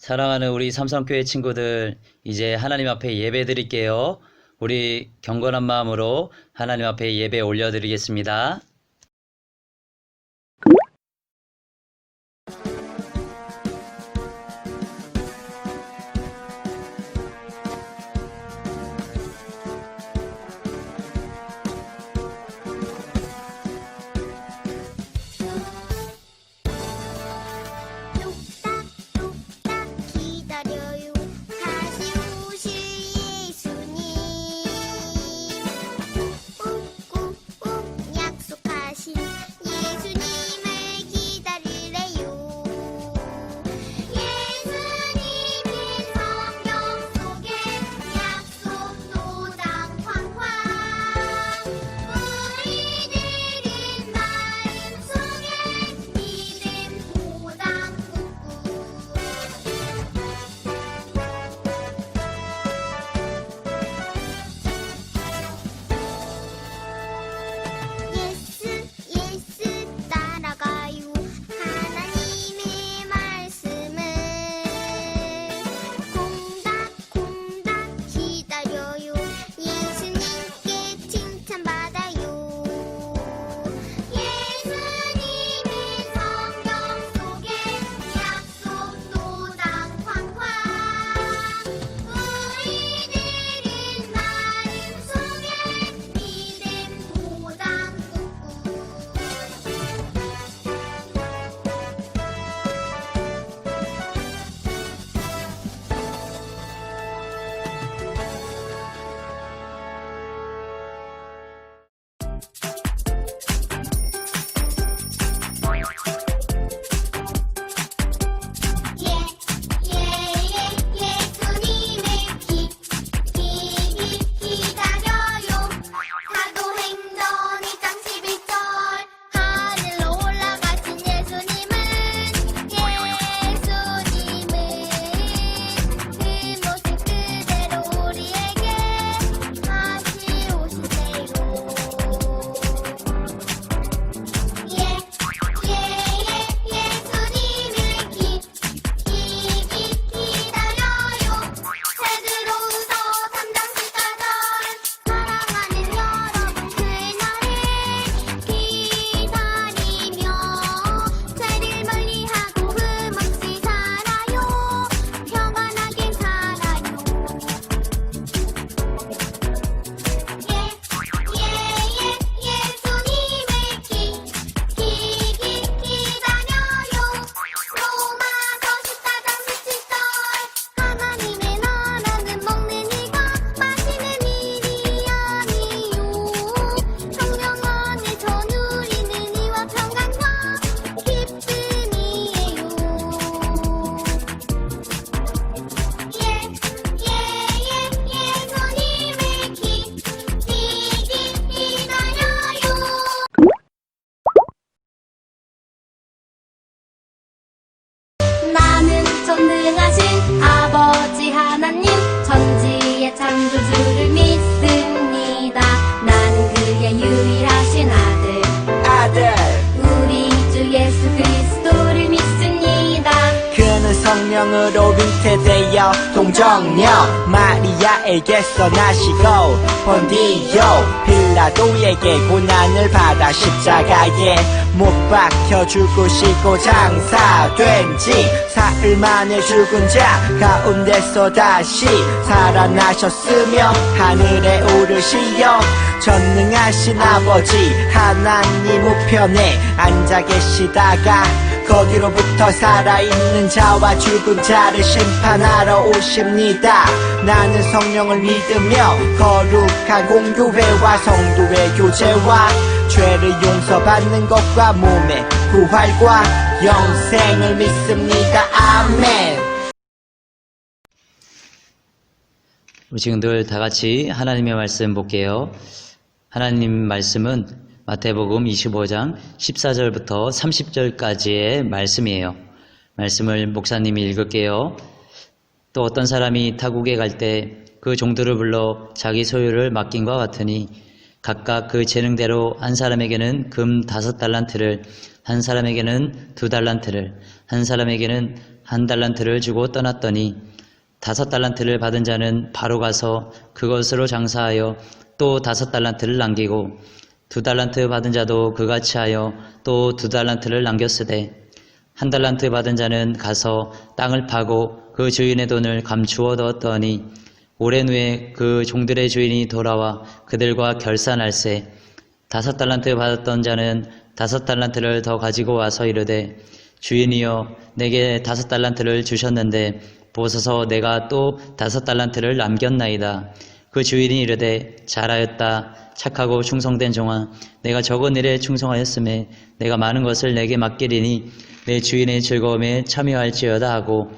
사랑하는 우리 삼성교회 친구들, 이제 하나님 앞에 예배 드릴게요. 우리 경건한 마음으로 하나님 앞에 예배 올려드리겠습니다. 기다려요. 다시 오실 예수님. 꾹꾹꾹 약속하신 예수님을 기다리래요. 예수님의 성경 속에 약속 도장 광활. 우리들은 마음속에 믿음 도장 꾹꾹. 예수 따라가요. 하나님의 말씀을 콩닥콩닥 기다려요. 예수님께 칭찬받아요. 예수님의 성경 속에 약속 도장 광활. 우리들은 마음속에 믿음 도장 꾹꾹. 예수님의 기다려요. 사도행전 2장 11절. 하늘로 올라가신 예수님은 그 모습 그대로 우리에게 다시 오시세요. 예수님을 기다려요. 베드로후서 3장 14절. 사랑하는 여러분, 그날을 기다리며 죄를 멀리하고 흠없이 살아요. 평안하게 살아요. 예수님을 기다려요. 로마서 14장 17절. 하나님의 나라는 먹는 일과 마시는 일이 아니요 성령 안에서 누리는 이와 평강과 기쁨이에요. 예수님을 기다려요. 나는 전능하신 아버지 하나님 천지의 창조주를 믿습니다. 나는 그의 유일하신 아들 우리 주 예수 그리스도를 믿습니다. 그는 성령으로 잉태되어 동정녀 마리아에게서 나시고 본디오 빌라도에게 고난을 받아 십자가에 못 박혀 죽으시고 장사된 지 사흘 만에 죽은 자 가운데서 다시 살아나셨으며 하늘에 오르시어 전능하신 아버지 하나님 우편에 앉아 계시다가 거기로부터 살아있는 자와 죽은 자를 심판하러 오십니다. 나는 성령을 믿으며 거룩한 공교회와 성도의 교제와 죄를 용서받는 것과 몸의 부활과 영생을 믿습니다. 아멘. 우리 친구들 다 같이 하나님의 말씀 볼게요. 하나님 말씀은 마태복음 25장 14절부터 30절까지의 말씀이에요. 말씀을 목사님이 읽을게요. 또 어떤 사람이 타국에 갈 때 그 종들을 불러 자기 소유를 맡긴과 같으니 각각 그 재능대로 한 사람에게는 금 5달란트를, 한 사람에게는 2달란트를, 한 사람에게는 한 달란트를 주고 떠났더니 5달란트를 받은 자는 바로 가서 그것으로 장사하여 또 5달란트를 남기고 2달란트 받은 자도 그같이 하여 또 2달란트를 남겼으되 1달란트 받은 자는 가서 땅을 파고 그 주인의 돈을 감추어 두었더니 오랜 후에 그 종들의 주인이 돌아와 그들과 결산할세 5달란트 받았던 자는 5달란트를 더 가지고 와서 이르되 주인이여 내게 5달란트를 주셨는데 보소서 내가 또 5달란트를 남겼나이다. 그 주인이 이르되 잘하였다 착하고 충성된 종아 내가 적은 일에 충성하였음에 내가 많은 것을 내게 맡기리니 내 주인의 즐거움에 참여할지어다 하고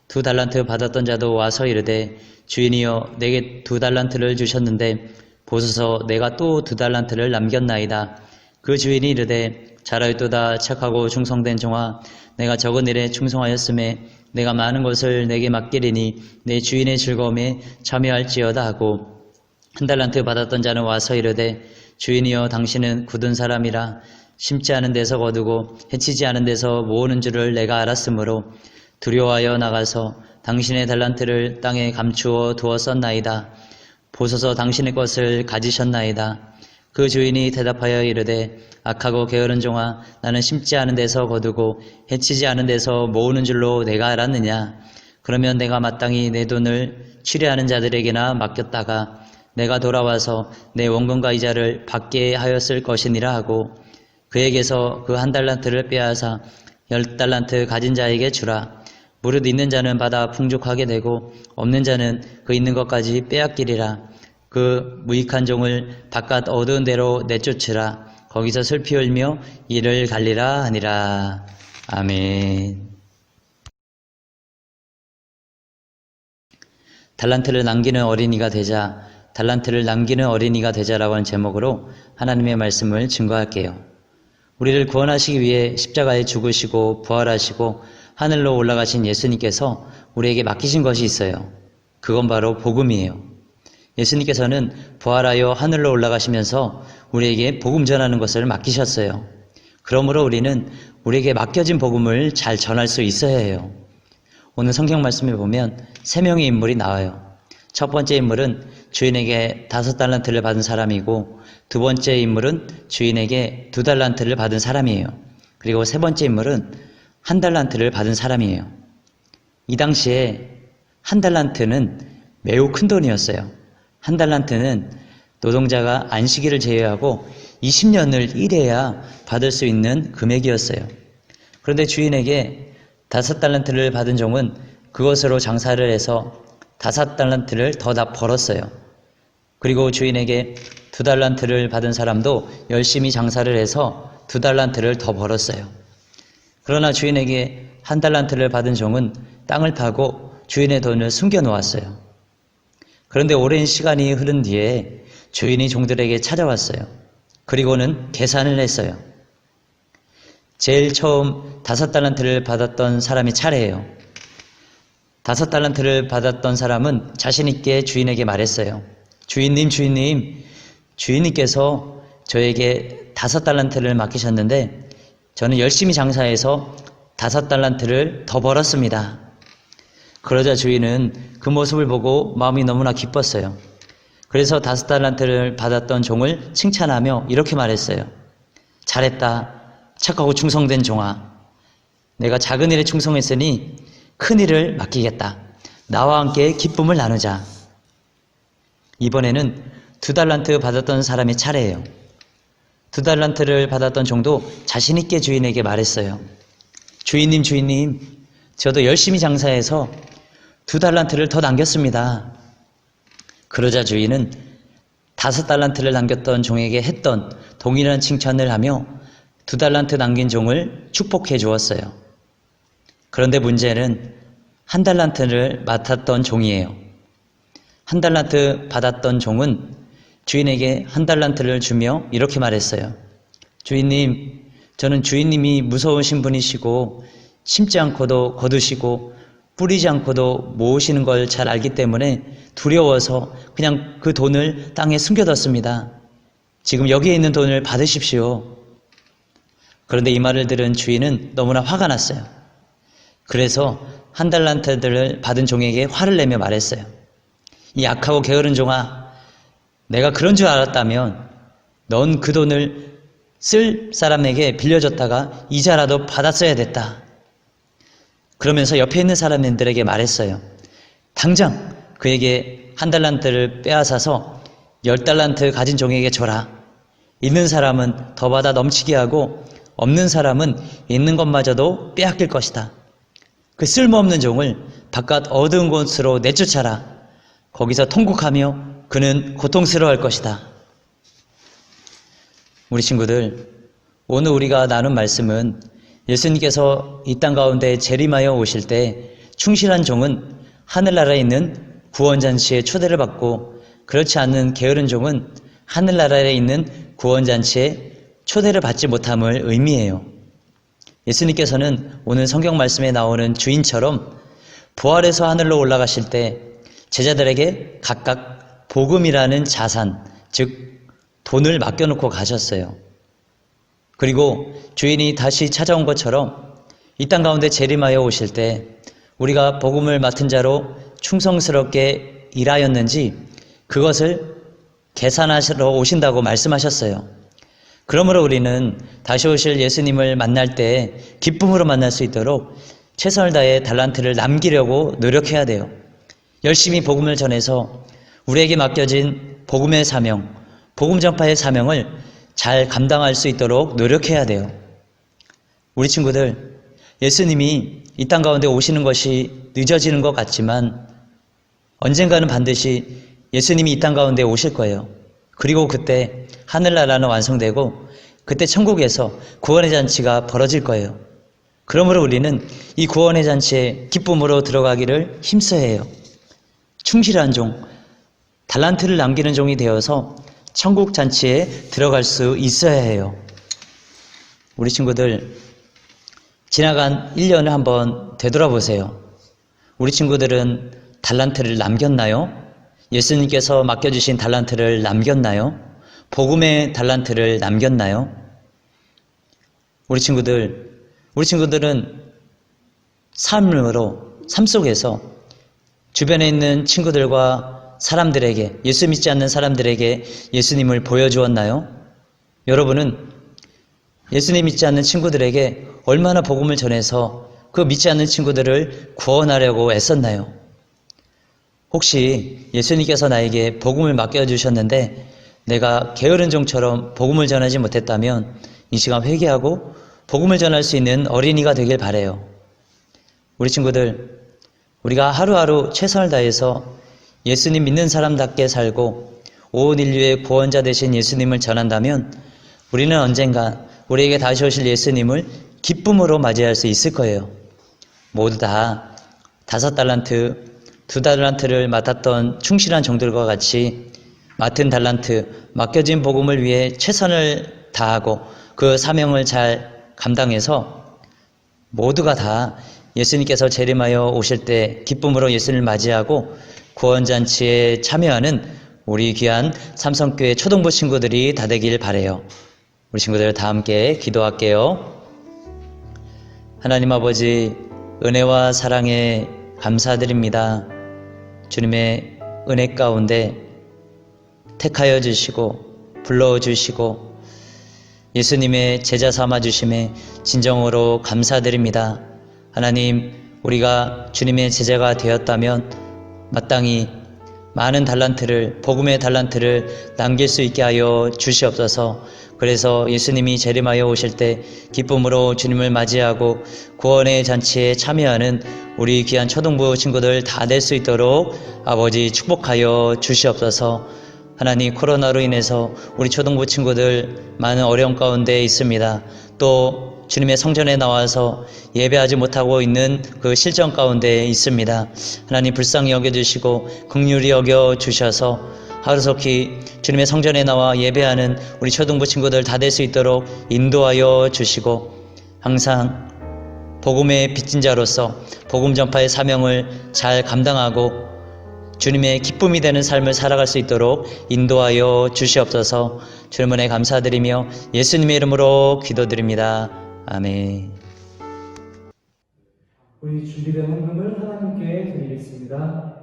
2달란트 받았던 자도 와서 이르되 주인이여 내게 2달란트를 주셨는데 보소서 내가 또 2달란트를 남겼나이다. 그 주인이 이르되 잘하였도다 착하고 충성된 종아 내가 적은 일에 충성하였음에 내가 많은 것을 내게 맡기리니 내 주인의 즐거움에 참여할지어다 하고 1달란트 받았던 자는 와서 이르되 주인이여 당신은 굳은 사람이라 심지 않은 데서 거두고 해치지 않은 데서 모으는 줄을 내가 알았으므로 두려워하여 나가서 당신의 달란트를 땅에 감추어 두었었나이다. 보소서 당신의 것을 가지셨나이다. 그 주인이 대답하여 이르되 악하고 게으른 종아 나는 심지 않은 데서 거두고 해치지 않은 데서 모으는 줄로 내가 알았느냐. 그러면 내가 마땅히 내 돈을 취리하는 자들에게나 맡겼다가 내가 돌아와서 내 원금과 이자를 받게 하였을 것이니라 하고 그에게서 그 1달란트를 빼앗아 10달란트 가진 자에게 주라. 무릇 있는 자는 받아 풍족하게 되고 없는 자는 그 있는 것까지 빼앗기리라. 그 무익한 종을 바깥 어두운 데로 내쫓으라. 거기서 슬피 울며 이를 갈리라 하니라. 아멘. 달란트를 남기는 어린이가 되자, 달란트를 남기는 어린이가 되자라고 하는 제목으로 하나님의 말씀을 증거할게요. 우리를 구원하시기 위해 십자가에 죽으시고 부활하시고 하늘로 올라가신 예수님께서 우리에게 맡기신 것이 있어요. 그건 바로 복음이에요. 예수님께서는 부활하여 하늘로 올라가시면서 우리에게 복음 전하는 것을 맡기셨어요. 그러므로 우리는 우리에게 맡겨진 복음을 잘 전할 수 있어야 해요. 오늘 성경 말씀에 보면 3명의 인물이 나와요. 첫 번째 인물은 주인에게 5달란트를 받은 사람이고 두 번째 인물은 주인에게 2달란트를 받은 사람이에요. 그리고 세 번째 인물은 1달란트를 받은 사람이에요. 이 당시에 1달란트는 매우 큰 돈이었어요. 1달란트는 노동자가 안식일을 제외하고 20년을 일해야 받을 수 있는 금액이었어요. 그런데 주인에게 5달란트를 받은 종은 그것으로 장사를 해서 5달란트를 더 다 벌었어요. 그리고 주인에게 2달란트를 받은 사람도 열심히 장사를 해서 2달란트를 더 벌었어요. 그러나 주인에게 1달란트를 받은 종은 땅을 파고 주인의 돈을 숨겨 놓았어요. 그런데 오랜 시간이 흐른 뒤에 주인이 종들에게 찾아왔어요. 그리고는 계산을 했어요. 제일 처음 5달란트를 받았던 사람이 차례예요. 5달란트를 받았던 사람은 자신 있게 주인에게 말했어요. 주인님, 주인님께서 저에게 5달란트를 맡기셨는데 저는 열심히 장사해서 5달란트를 더 벌었습니다. 그러자 주인은 그 모습을 보고 마음이 너무나 기뻤어요. 그래서 5달란트를 받았던 종을 칭찬하며 이렇게 말했어요. 잘했다. 착하고 충성된 종아. 내가 작은 일에 충성했으니 큰 일을 맡기겠다. 나와 함께 기쁨을 나누자. 이번에는 2달란트 받았던 사람의 차례예요. 2달란트를 받았던 종도 자신 있게 주인에게 말했어요. 주인님, 저도 열심히 장사해서 2달란트를 더 남겼습니다. 그러자 주인은 5달란트를 남겼던 종에게 했던 동일한 칭찬을 하며 2달란트 남긴 종을 축복해 주었어요. 그런데 문제는 1달란트를 맡았던 종이에요. 1달란트 받았던 종은 주인에게 1달란트를 주며 이렇게 말했어요. 주인님, 저는 주인님이 무서우신 분이시고 심지 않고도 거두시고 뿌리지 않고도 모으시는 걸 잘 알기 때문에 두려워서 그냥 그 돈을 땅에 숨겨뒀습니다. 지금 여기에 있는 돈을 받으십시오. 그런데 이 말을 들은 주인은 너무나 화가 났어요. 그래서 한 달란트를 받은 종에게 화를 내며 말했어요. 이 약하고 게으른 종아, 내가 그런 줄 알았다면 넌 그 돈을 쓸 사람에게 빌려줬다가 이자라도 받았어야 됐다. 그러면서 옆에 있는 사람들에게 말했어요. 당장 그에게 한 달란트를 빼앗아서 10달란트 가진 종에게 줘라. 있는 사람은 더 받아 넘치게 하고 없는 사람은 있는 것마저도 빼앗길 것이다. 그 쓸모없는 종을 바깥 어두운 곳으로 내쫓아라. 거기서 통곡하며 그는 고통스러워할 것이다. 우리 친구들, 오늘 우리가 나눈 말씀은 예수님께서 이 땅 가운데 재림하여 오실 때 충실한 종은 하늘나라에 있는 구원잔치에 초대를 받고 그렇지 않은 게으른 종은 하늘나라에 있는 구원잔치에 초대를 받지 못함을 의미해요. 예수님께서는 오늘 성경 말씀에 나오는 주인처럼 부활해서 하늘로 올라가실 때 제자들에게 각각 복음이라는 자산, 즉 돈을 맡겨놓고 가셨어요. 그리고 주인이 다시 찾아온 것처럼 이 땅 가운데 재림하여 오실 때 우리가 복음을 맡은 자로 충성스럽게 일하였는지 그것을 계산하시러 오신다고 말씀하셨어요. 그러므로 우리는 다시 오실 예수님을 만날 때 기쁨으로 만날 수 있도록 최선을 다해 달란트를 남기려고 노력해야 돼요. 열심히 복음을 전해서 우리에게 맡겨진 복음의 사명, 복음 전파의 사명을 잘 감당할 수 있도록 노력해야 돼요. 우리 친구들, 예수님이 이 땅 가운데 오시는 것이 늦어지는 것 같지만 언젠가는 반드시 예수님이 이 땅 가운데 오실 거예요. 그리고 그때 하늘나라는 완성되고 그때 천국에서 구원의 잔치가 벌어질 거예요. 그러므로 우리는 이 구원의 잔치에 기쁨으로 들어가기를 힘써야 해요. 충실한 종, 달란트를 남기는 종이 되어서 천국 잔치에 들어갈 수 있어야 해요. 우리 친구들, 지나간 1년을 한번 되돌아보세요. 우리 친구들은 달란트를 남겼나요? 예수님께서 맡겨주신 달란트를 남겼나요? 복음의 달란트를 남겼나요? 우리 친구들은 삶 속에서 주변에 있는 친구들과 사람들에게, 예수 믿지 않는 사람들에게 예수님을 보여주었나요? 여러분은 예수님 믿지 않는 친구들에게 얼마나 복음을 전해서 그 믿지 않는 친구들을 구원하려고 애썼나요? 혹시 예수님께서 나에게 복음을 맡겨주셨는데 내가 게으른 종처럼 복음을 전하지 못했다면 이 시간 회개하고 복음을 전할 수 있는 어린이가 되길 바라요. 우리 친구들, 우리가 하루하루 최선을 다해서 예수님 믿는 사람답게 살고 온 인류의 구원자 되신 예수님을 전한다면 우리는 언젠가 우리에게 다시 오실 예수님을 기쁨으로 맞이할 수 있을 거예요. 모두 다 5달란트, 2달란트를 맡았던 충실한 종들과 같이 맡은 달란트, 맡겨진 복음을 위해 최선을 다하고 그 사명을 잘 감당해서 모두가 다 예수님께서 재림하여 오실 때 기쁨으로 예수님을 맞이하고 구원잔치에 참여하는 우리 귀한 삼성교회 초등부 친구들이 다 되길 바라요. 우리 친구들 다 함께 기도할게요. 하나님 아버지, 은혜와 사랑에 감사드립니다. 주님의 은혜 가운데 택하여 주시고 불러주시고 예수님의 제자 삼아 주심에 진정으로 감사드립니다. 하나님, 우리가 주님의 제자가 되었다면 마땅히 많은 달란트를, 복음의 달란트를 남길 수 있게 하여 주시옵소서. 그래서 예수님이 재림하여 오실 때 기쁨으로 주님을 맞이하고 구원의 잔치에 참여하는 우리 귀한 초등부 친구들 다 될 수 있도록 아버지 축복하여 주시옵소서. 하나님, 코로나로 인해서 우리 초등부 친구들 많은 어려움 가운데 있습니다. 또 주님의 성전에 나와서 예배하지 못하고 있는 그 실정 가운데 있습니다. 하나님, 불쌍히 여겨주시고 긍휼히 여겨주셔서 하루속히 주님의 성전에 나와 예배하는 우리 초등부 친구들 다 될 수 있도록 인도하여 주시고 항상 복음의 빚진 자로서 복음 전파의 사명을 잘 감당하고 주님의 기쁨이 되는 삶을 살아갈 수 있도록 인도하여 주시옵소서. 주님 은혜 감사드리며 예수님의 이름으로 기도드립니다. 아멘. 우리 준비된 헌금을 하나님께 드리겠습니다.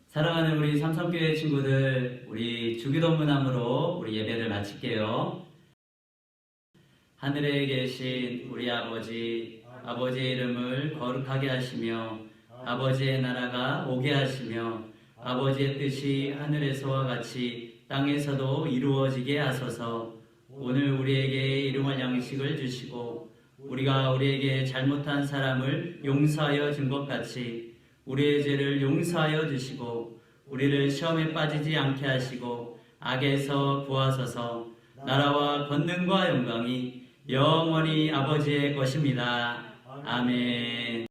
사랑하는 우리 삼성교회 친구들, 우리 주기도문함으로 우리 예배를 마칠게요. 하늘에 계신 우리 아버지, 아버지의 이름을 거룩하게 하시며 아버지의 나라가 오게 하시며 아버지의 뜻이 하늘에서와 같이 땅에서도 이루어지게 하소서. 오늘 우리에게 일용할 양식을 주시고 우리가 우리에게 잘못한 사람을 용서하여 준 것 같이 우리의 죄를 용서하여 주시고 우리를 시험에 빠지지 않게 하시고 악에서 구하소서. 나라와 권능과 영광이 영원히 아버지의 것입니다. 아멘.